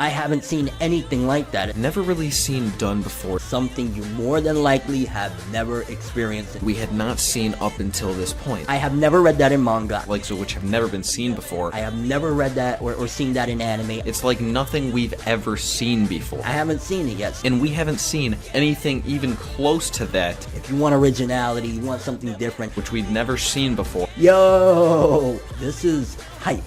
I haven't seen anything like that. Never really seen done before. Something you more than likely have never experienced. We had not seen up until this point. I have never read that in manga. Which have never been seen before. I have never read that or seen that in anime. It's like nothing we've ever seen before. I haven't seen it yet. And we haven't seen anything even close to that. If you want originality, you want something different, which we'd never seen before. Yo, this is hype.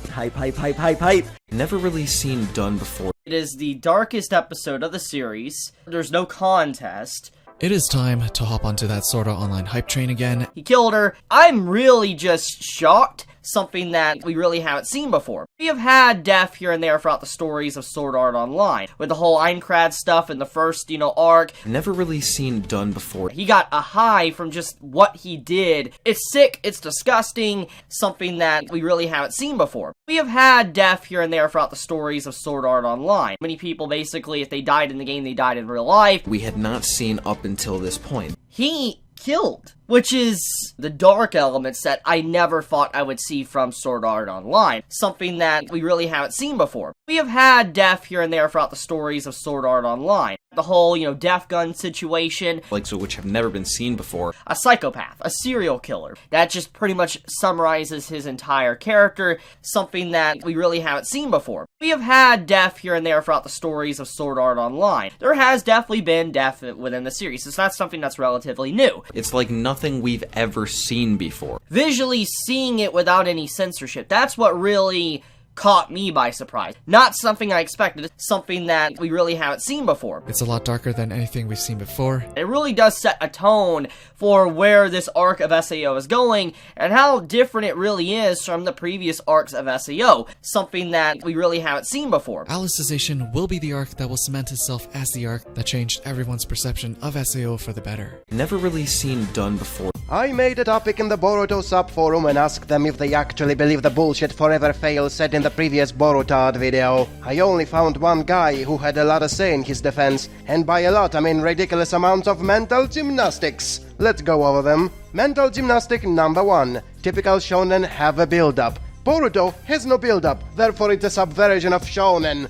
Never really seen done before. It is the darkest episode of the series. There's no contest. It is time to hop onto that Sword Art Online hype train again. He killed her. I'm really just shocked. Something that we really haven't seen before. We have had death here and there throughout the stories of Sword Art Online. With the whole Aincrad stuff in the first, arc. Never really seen done before. He got a high from just what he did. It's sick, it's disgusting, something that we really haven't seen before. We have had death here and there throughout the stories of Sword Art Online. Many people, basically, if they died in the game, they died in real life. We had not seen up until this point. He killed, which is the dark elements that I never thought I would see from Sword Art Online. Something that we really haven't seen before. We have had death here and there throughout the stories of Sword Art Online. The whole, death gun situation. Which have never been seen before. A psychopath, a serial killer. That just pretty much summarizes his entire character. Something that we really haven't seen before. We have had death here and there throughout the stories of Sword Art Online. There has definitely been death within the series. It's not something that's relatively new. It's like nothing we've ever seen before. Visually seeing it without any censorship, that's what really caught me by surprise. Not something I expected, something that we really haven't seen before. It's a lot darker than anything we've seen before. It really does set a tone for where this arc of SAO is going, and how different it really is from the previous arcs of SAO. Something that we really haven't seen before. Alicization will be the arc that will cement itself as the arc that changed everyone's perception of SAO for the better. Never really seen done before. I made a topic in the Boruto sub-forum and asked them if they actually believe the bullshit forever fail said in the previous Borutard video. I only found one guy who had a lot to say in his defense, and by a lot I mean ridiculous amounts of mental gymnastics. Let's go over them. Mental gymnastic number 1. Typical shonen have a build-up. Boruto has no build-up, therefore it's a subversion of shonen.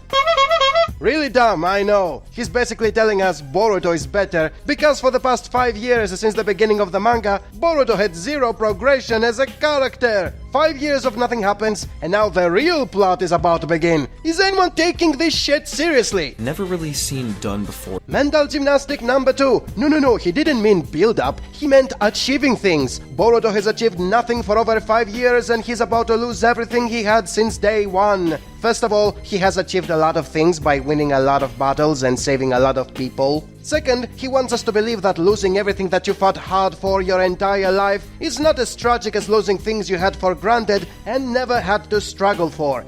Really dumb, I know. He's basically telling us Boruto is better because for the past 5 years since the beginning of the manga, Boruto had zero progression as a character. 5 years of nothing happens, and now the real plot is about to begin. Is anyone taking this shit seriously? Never really seen done before. Mental gymnastic number 2. No, he didn't mean build up, he meant achieving things. Boruto has achieved nothing for over 5 years and he's about to lose everything he had since day 1. First of all, he has achieved a lot of things by winning a lot of battles and saving a lot of people. Second, he wants us to believe that losing everything that you fought hard for your entire life is not as tragic as losing things you had for granted and never had to struggle for.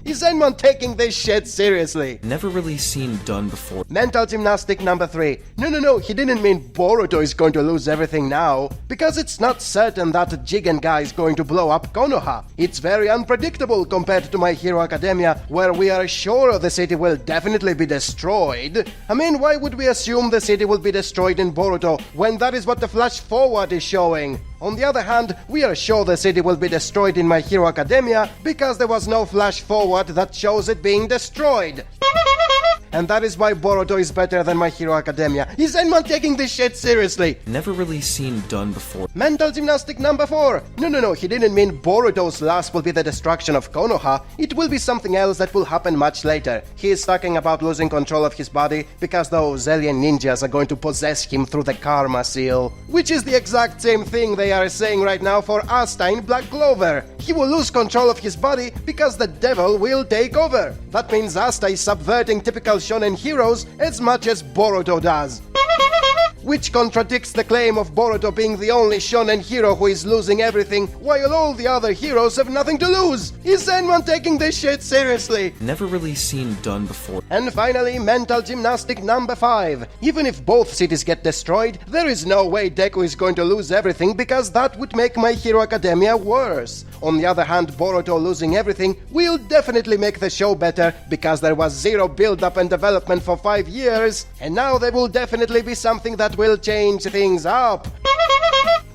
Is anyone taking this shit seriously? Never really seen done before. Mental gymnastic number 3. No, he didn't mean Boruto is going to lose everything now. Because it's not certain that Jigen guy is going to blow up Konoha. It's very unpredictable compared to My Hero Academia, where we are sure the city will definitely be destroyed. I mean, why would we assume the city will be destroyed in Boruto when that is what the flash forward is showing? On the other hand, we are sure the city will be destroyed in My Hero Academia because there was no flash forward that shows it being destroyed. And that is why Boruto is better than My Hero Academia. Is anyone taking this shit seriously? Never really seen done before. Mental gymnastic number 4. No, he didn't mean Boruto's last will be the destruction of Konoha. It will be something else that will happen much later. He is talking about losing control of his body because those alien ninjas are going to possess him through the karma seal. Which is the exact same thing they are saying right now for Asta in Black Clover. He will lose control of his body because the devil will take over. That means Asta is subverting typical shonen heroes as much as Boruto does. Which contradicts the claim of Boruto being the only shonen hero who is losing everything, while all the other heroes have nothing to lose. Is anyone taking this shit seriously? Never really seen done before. And finally, mental gymnastic number 5. Even if both cities get destroyed, there is no way Deku is going to lose everything because that would make My Hero Academia worse. On the other hand, Boruto losing everything will definitely make the show better because there was zero build-up and development for 5 years, and now there will definitely be something that will change things up.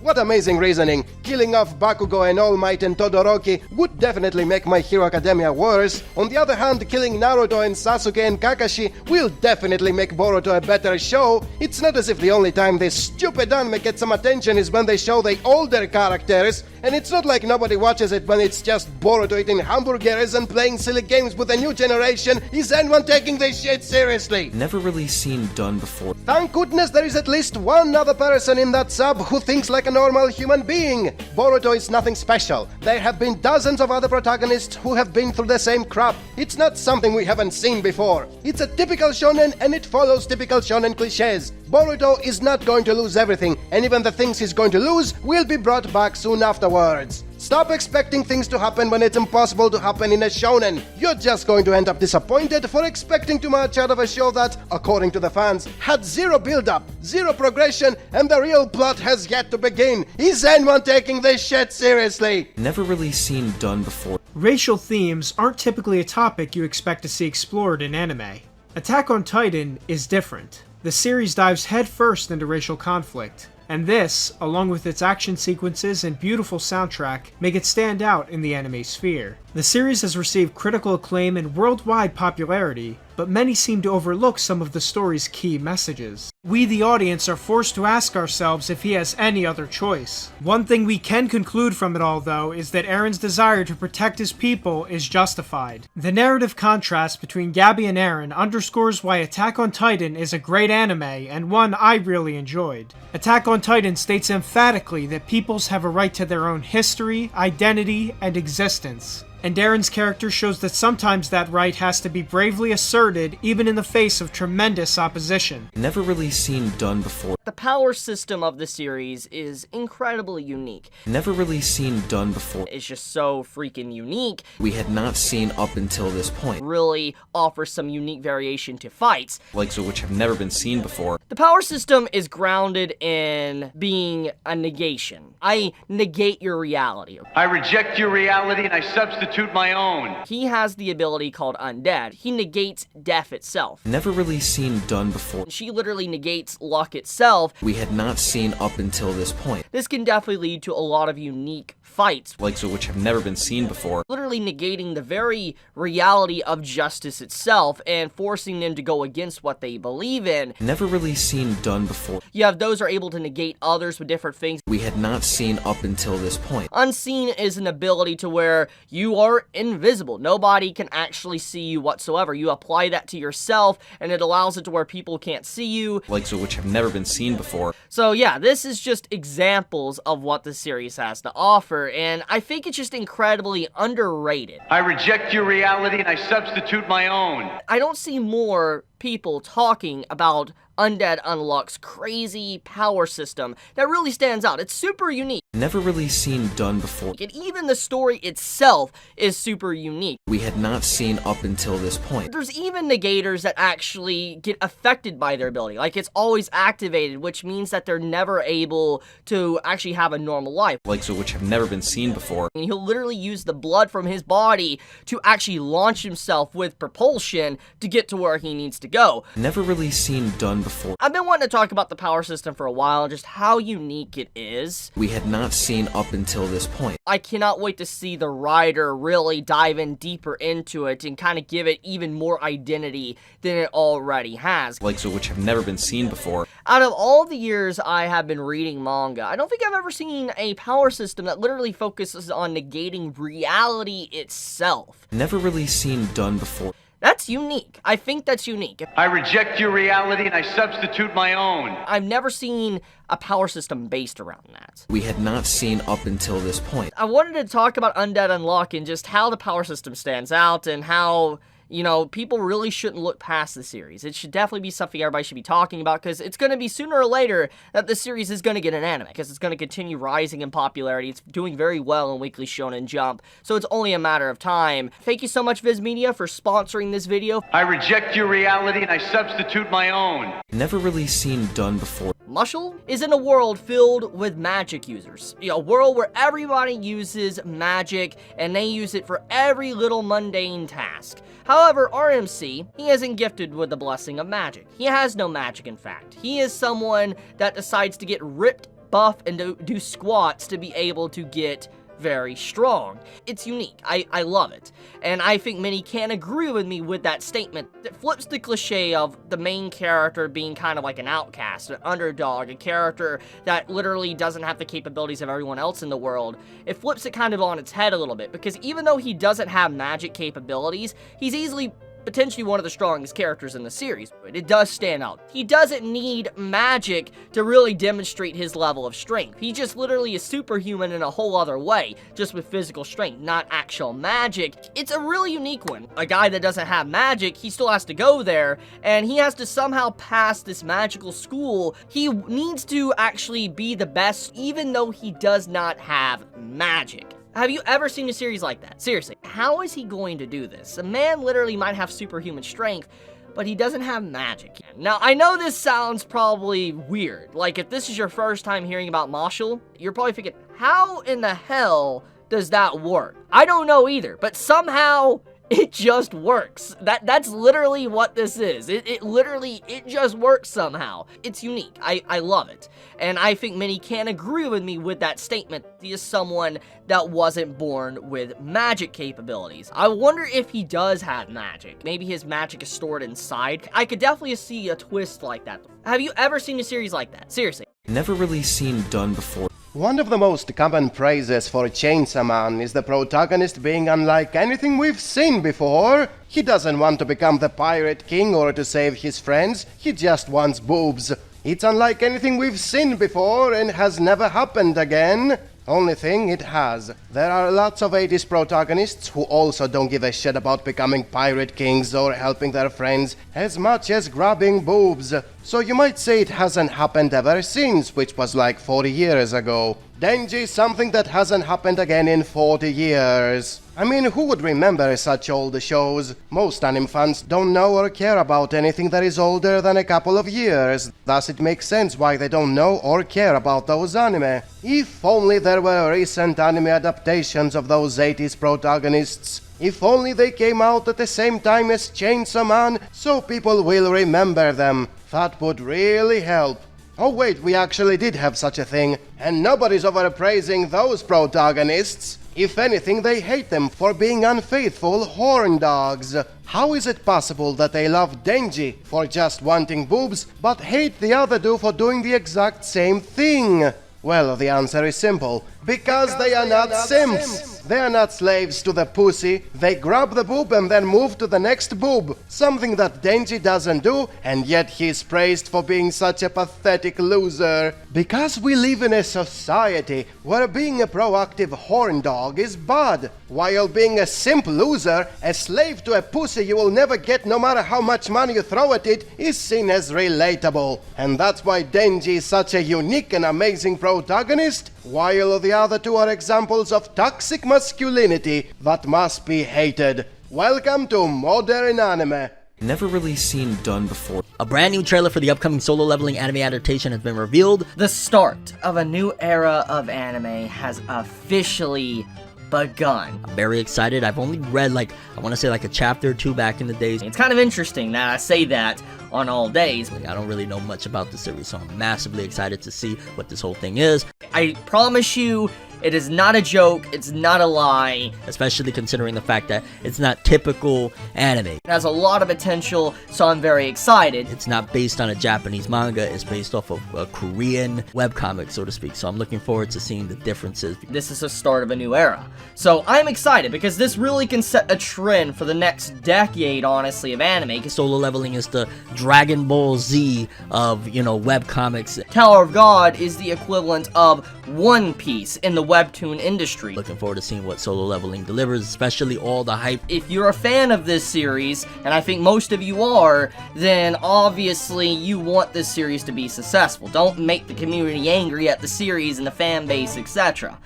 What amazing reasoning. Killing off Bakugo and All Might and Todoroki would definitely make My Hero Academia worse. On the other hand, killing Naruto and Sasuke and Kakashi will definitely make Boruto a better show. It's not as if the only time this stupid anime gets some attention is when they show the older characters, and it's not like nobody watches it when it's just Boruto eating hamburgers and playing silly games with the new generation. Is anyone taking this shit seriously? Never really seen done before. Thank goodness there is at least one other person in that sub who thinks like a normal human being. Boruto is nothing special. There have been dozens of other protagonists who have been through the same crap. It's not something we haven't seen before. It's a typical shonen and it follows typical shonen cliches. Boruto is not going to lose everything, and even the things he's going to lose will be brought back soon afterwards. Stop expecting things to happen when it's impossible to happen in a shonen. You're just going to end up disappointed for expecting too much out of a show that, according to the fans, had zero build-up, zero progression, and the real plot has yet to begin. Is anyone taking this shit seriously? Never really seen done before. Racial themes aren't typically a topic you expect to see explored in anime. Attack on Titan is different. The series dives headfirst into racial conflict, and this, along with its action sequences and beautiful soundtrack, make it stand out in the anime sphere. The series has received critical acclaim and worldwide popularity, but many seem to overlook some of the story's key messages. We, the audience, are forced to ask ourselves if he has any other choice. One thing we can conclude from it all, though, is that Eren's desire to protect his people is justified. The narrative contrast between Gabby and Eren underscores why Attack on Titan is a great anime, and one I really enjoyed. Attack on Titan states emphatically that peoples have a right to their own history, identity, and existence. And Eren's character shows that sometimes that right has to be bravely asserted even in the face of tremendous opposition. Never really seen done before. The power system of the series is incredibly unique. Never really seen done before. It's just so freaking unique. We had not seen up until this point. Really offers some unique variation to fights. Likes of which have never been seen before. The power system is grounded in being a negation. I negate your reality. I reject your reality and I substitute my own. He has the ability called Undead. He negates death itself. Never really seen done before. She literally negates luck itself. We had not seen up until this point. This can definitely lead to a lot of unique fights. Likes of which have never been seen before. Literally negating the very reality of justice itself and forcing them to go against what they believe in. Never really seen done before. You have those who are able to negate others with different things. We had not seen up until this point. Unseen is an ability to where you are invisible. Nobody can actually see you whatsoever. You apply that to yourself and it allows it to where people can't see you. Likes of which have never been seen before. So yeah, this is just examples of what the series has to offer, and I think it's just incredibly underrated. I reject your reality and I substitute my own. I don't see more people talking about Undead Unluck's crazy power system that really stands out. It's super unique. Never really seen done before. And even the story itself is super unique. We had not seen up until this point. There's even negators that actually get affected by their ability. Like, it's always activated, which means that they're never able to actually have a normal life. Likes of which have never been seen before. And he'll literally use the blood from his body to actually launch himself with propulsion to get to where he needs to go. Never really seen done before. I've been wanting to talk about the power system for a while, just how unique it is. We had not seen up until this point. I cannot wait to see the writer really dive in deeper into it and kind of give it even more identity than it already has. Likes of which have never been seen before. Out of all the years I have been reading manga, I don't think I've ever seen a power system that literally focuses on negating reality itself. Never really seen done before. That's unique. I think that's unique. I reject your reality and I substitute my own. I've never seen a power system based around that. We had not seen up until this point. I wanted to talk about Undead Unluck and just how the power system stands out and how, you know, people really shouldn't look past the series. It should definitely be something everybody should be talking about because it's going to be sooner or later that the series is going to get an anime because it's going to continue rising in popularity. It's doing very well in Weekly Shonen Jump, so it's only a matter of time. Thank you so much, Viz Media, for sponsoring this video. I reject your reality and I substitute my own. Never really seen done before. Mushel is in a world filled with magic users. A world where everybody uses magic and they use it for every little mundane task. However, RMC, he isn't gifted with the blessing of magic. He has no magic, in fact. He is someone that decides to get ripped buff and do squats to be able to get very strong. It's unique. I love it. And I think many can agree with me with that statement. It flips the cliche of the main character being kind of like an outcast, an underdog, a character that literally doesn't have the capabilities of everyone else in the world. It flips it kind of on its head a little bit, because even though he doesn't have magic capabilities, he's easily potentially one of the strongest characters in the series, but it does stand out. He doesn't need magic to really demonstrate his level of strength. He just literally is superhuman in a whole other way, just with physical strength, not actual magic. It's a really unique one. A guy that doesn't have magic, he still has to go there, and he has to somehow pass this magical school. He needs to actually be the best, even though he does not have magic. Have you ever seen a series like that? Seriously, how is he going to do this? A man literally might have superhuman strength, but he doesn't have magic. Now, I know this sounds probably weird. Like, if this is your first time hearing about Marshall, you're probably thinking, how in the hell does that work? I don't know either, but somehow it just works. That's literally what this is. It literally just works somehow. It's unique. I love it. And I think many can agree with me with that statement. He is someone that wasn't born with magic capabilities. I wonder if he does have magic. Maybe his magic is stored inside. I could definitely see a twist like that. Have you ever seen a series like that? Seriously. Never really seen done before. One of the most common praises for Chainsaw Man is the protagonist being unlike anything we've seen before. He doesn't want to become the Pirate King or to save his friends, he just wants boobs. It's unlike anything we've seen before and has never happened again. Only thing, it has. There are lots of 80s protagonists who also don't give a shit about becoming pirate kings or helping their friends as much as grabbing boobs. So you might say it hasn't happened ever since, which was like 40 years ago. Denji is something that hasn't happened again in 40 years. I mean, who would remember such old shows? Most anime fans don't know or care about anything that is older than a couple of years. Thus it makes sense why they don't know or care about those anime. If only there were recent anime adaptations of those 80s protagonists. If only they came out at the same time as Chainsaw Man, so people will remember them. That would really help. Oh wait, we actually did have such a thing, and nobody's overpraising those protagonists. If anything, they hate them for being unfaithful horn dogs. How is it possible that they love Denji for just wanting boobs, but hate the other two for doing the exact same thing? Well, the answer is simple. Because they are not simps. They are not slaves to the pussy. They grab the boob and then move to the next boob. Something that Denji doesn't do, and yet he's praised for being such a pathetic loser. Because we live in a society where being a proactive horn dog is bad, while being a simp loser, a slave to a pussy you will never get no matter how much money you throw at it, is seen as relatable. And that's why Denji is such a unique and amazing protagonist, while the other two are examples of toxic masculinity that must be hated. Welcome to modern anime. Never really seen done before. A brand new trailer for the upcoming Solo Leveling anime adaptation has been revealed. The start of a new era of anime has officially begun. I'm very excited. I've only read I want to say a chapter or two back in the days. It's kind of interesting that I say that on all days. I don't really know much about the series, so I'm massively excited to see what this whole thing is. I promise you, it is not a joke, it's not a lie. Especially considering the fact that it's not typical anime. It has a lot of potential, so I'm very excited. It's not based on a Japanese manga, it's based off of a Korean webcomic, so to speak. So I'm looking forward to seeing the differences. This is the start of a new era. So I'm excited because this really can set a trend for the next decade, honestly, of anime. Solo Leveling is the Dragon Ball Z of, webcomics. Tower of God is the equivalent of One Piece in the webtoon industry. Looking forward to seeing what Solo Leveling delivers, especially all the hype. If you're a fan of this series, and I think most of you are, then obviously you want this series to be successful. Don't make the community angry at the series and the fan base, etc.